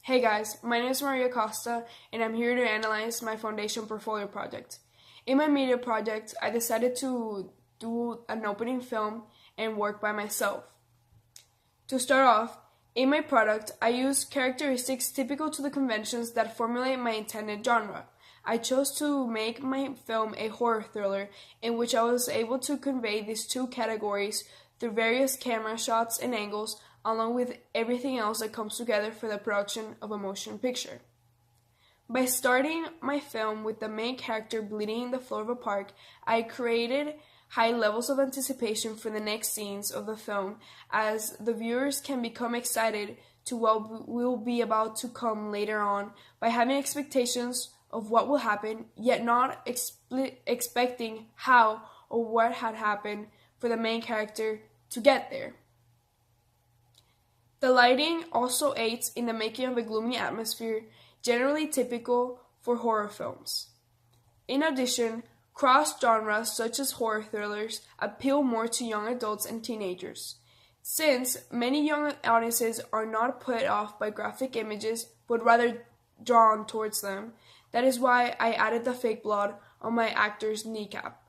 Hey guys, my name is Maria Costa and I'm here to analyze my foundation portfolio project. In my media project, I decided to do an opening film and work by myself. To start off, in my product, I use characteristics typical to the conventions that formulate my intended genre. I chose to make my film a horror thriller in which I was able to convey these two categories through various camera shots and angles, along with everything else that comes together for the production of a motion picture. By starting my film with the main character bleeding in the floor of a park, I created high levels of anticipation for the next scenes of the film, as the viewers can become excited to what will be about to come later on by having expectations of what will happen, yet not expecting how or what had happened for the main character to get there. The lighting also aids in the making of a gloomy atmosphere, generally typical for horror films. In addition, cross-genres such as horror thrillers appeal more to young adults and teenagers, since many young audiences are not put off by graphic images but rather drawn towards them. That is why I added the fake blood on my actor's kneecap.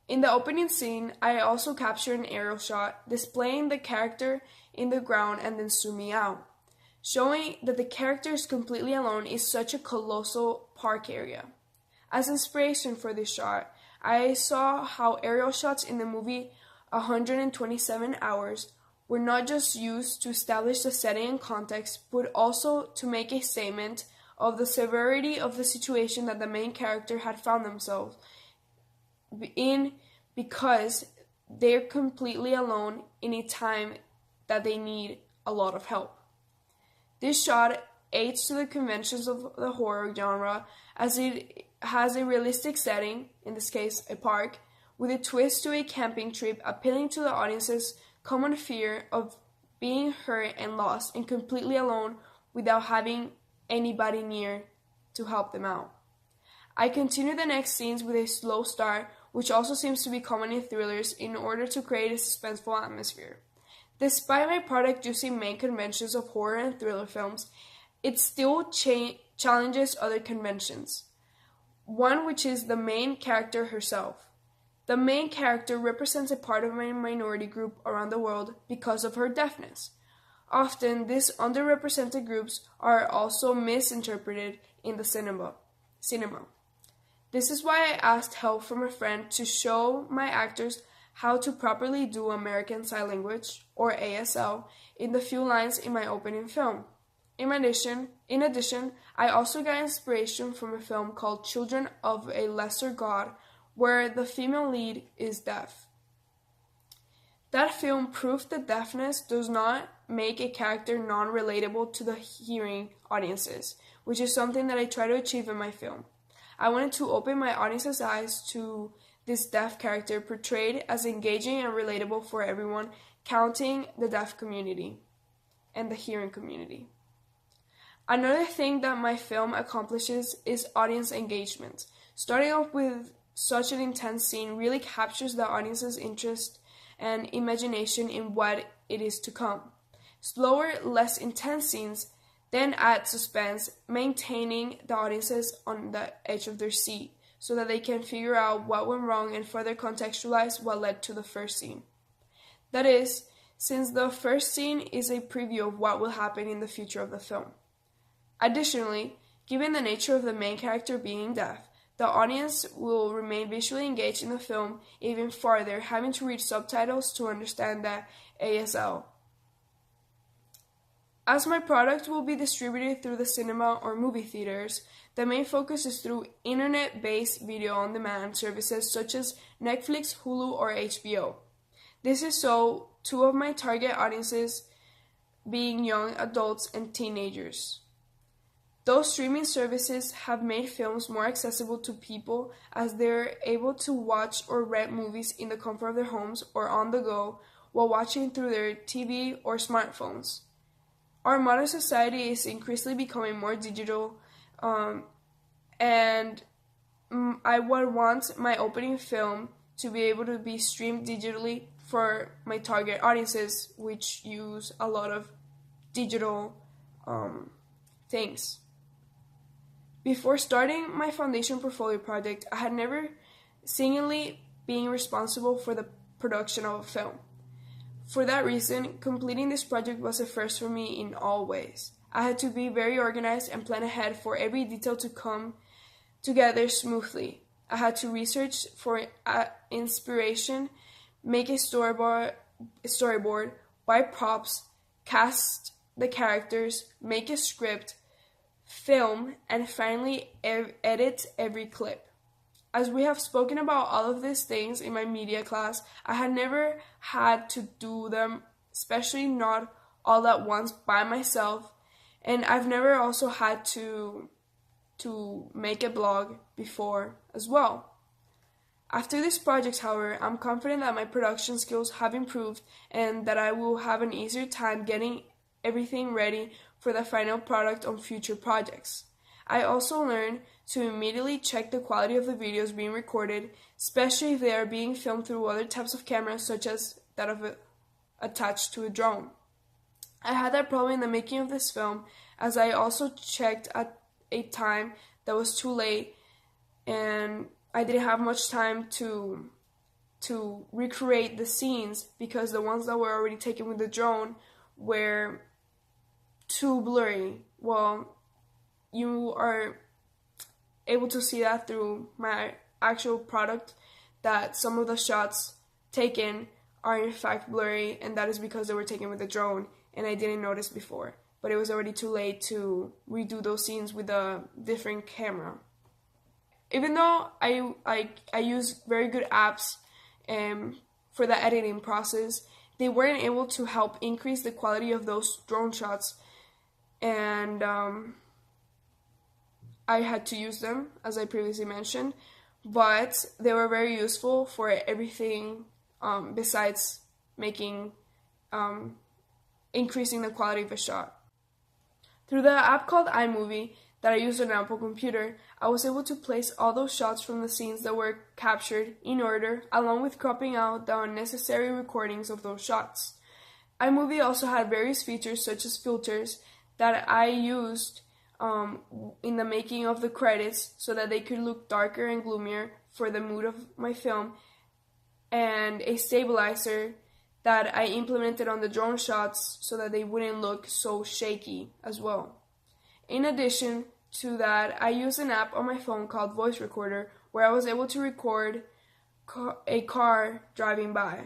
In the opening scene, I also captured an aerial shot displaying the character in the ground and then zooming out, showing that the character is completely alone in such a colossal park area. As inspiration for this shot, I saw how aerial shots in the movie 127 Hours were not just used to establish the setting and context, but also to make a statement of the severity of the situation that the main character had found themselves in, because they're completely alone in a time that they need a lot of help. This shot aids to the conventions of the horror genre, as it has a realistic setting, in this case a park, with a twist to a camping trip, appealing to the audience's common fear of being hurt and lost and completely alone without having anybody near to help them out. I continue the next scenes with a slow start, which also seems to be common in thrillers, in order to create a suspenseful atmosphere. Despite my product using main conventions of horror and thriller films, it still challenges other conventions. One which is the main character herself. The main character represents a part of a minority group around the world because of her deafness. Often, these underrepresented groups are also misinterpreted in the cinema. This is why I asked help from a friend to show my actors how to properly do American Sign Language, or ASL, in the few lines in my opening film. In addition, I also got inspiration from a film called Children of a Lesser God, where the female lead is deaf. That film proved that deafness does not make a character non-relatable to the hearing audiences, which is something that I try to achieve in my film. I wanted to open my audience's eyes to this deaf character portrayed as engaging and relatable for everyone, counting the deaf community and the hearing community. Another thing that my film accomplishes is audience engagement. Starting off with such an intense scene really captures the audience's interest and imagination in what it is to come. Slower, less intense scenes then add suspense, maintaining the audiences on the edge of their seat so that they can figure out what went wrong and further contextualize what led to the first scene. That is, since the first scene is a preview of what will happen in the future of the film. Additionally, given the nature of the main character being deaf, the audience will remain visually engaged in the film even farther, having to read subtitles to understand the ASL. As my product will be distributed through the cinema or movie theaters, the main focus is through internet-based video-on-demand services such as Netflix, Hulu, or HBO. This is so two of my target audiences being young adults and teenagers. Those streaming services have made films more accessible to people, as they're able to watch or rent movies in the comfort of their homes or on the go while watching through their TV or smartphones. Our modern society is increasingly becoming more digital, and I would want my opening film to be able to be streamed digitally for my target audiences, which use a lot of digital Thanks. Before starting my foundation portfolio project, I had never singly been responsible for the production of a film. For that reason, completing this project was a first for me in all ways. I had to be very organized and plan ahead for every detail to come together smoothly. I had to research for inspiration, make a storyboard, buy props, cast the characters, make a script, film, and finally edit every clip. As we have spoken about all of these things in my media class, I had never had to do them, especially not all at once by myself, and I've never also had to make a blog before as well. After these projects, however, I'm confident that my production skills have improved and that I will have an easier time getting everything ready for the final product on future projects. I also learned to immediately check the quality of the videos being recorded, especially if they are being filmed through other types of cameras such as that of attached to a drone. I had that problem in the making of this film, as I also checked at a time that was too late and I didn't have much time to recreate the scenes because the ones that were already taken with the drone were too blurry. Well, you are able to see that through my actual product, that some of the shots taken are in fact blurry, and that is because they were taken with a drone and I didn't notice before. But it was already too late to redo those scenes with a different camera. Even though I use very good apps for the editing process, they weren't able to help increase the quality of those drone shots, and I had to use them, as I previously mentioned, but they were very useful for everything besides making increasing the quality of a shot. Through the app called iMovie that I used on an Apple computer, I was able to place all those shots from the scenes that were captured in order, along with cropping out the unnecessary recordings of those shots. iMovie also had various features such as filters that I used in the making of the credits so that they could look darker and gloomier for the mood of my film, and a stabilizer that I implemented on the drone shots so that they wouldn't look so shaky as well. In addition to that, I used an app on my phone called Voice Recorder where I was able to record a car driving by.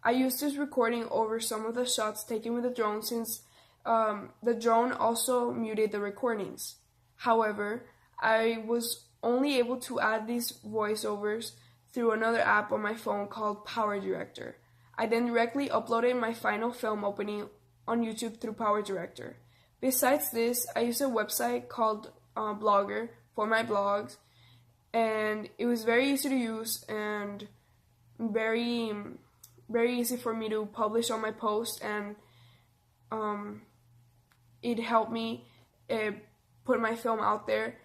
I used this recording over some of the shots taken with the drone since the drone also muted the recordings. However, I was only able to add these voiceovers through another app on my phone called Power Director. I then directly uploaded my final film opening on YouTube through Power Director. Besides this, I use a website called Blogger for my blogs, and it was very easy to use and very easy for me to publish on my posts, and it helped me put my film out there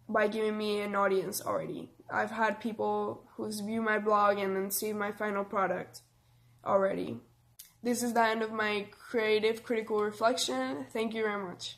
by giving me an audience already. I've had people who's view my blog and then see my final product already. This is the end of my creative critical reflection. Thank you very much.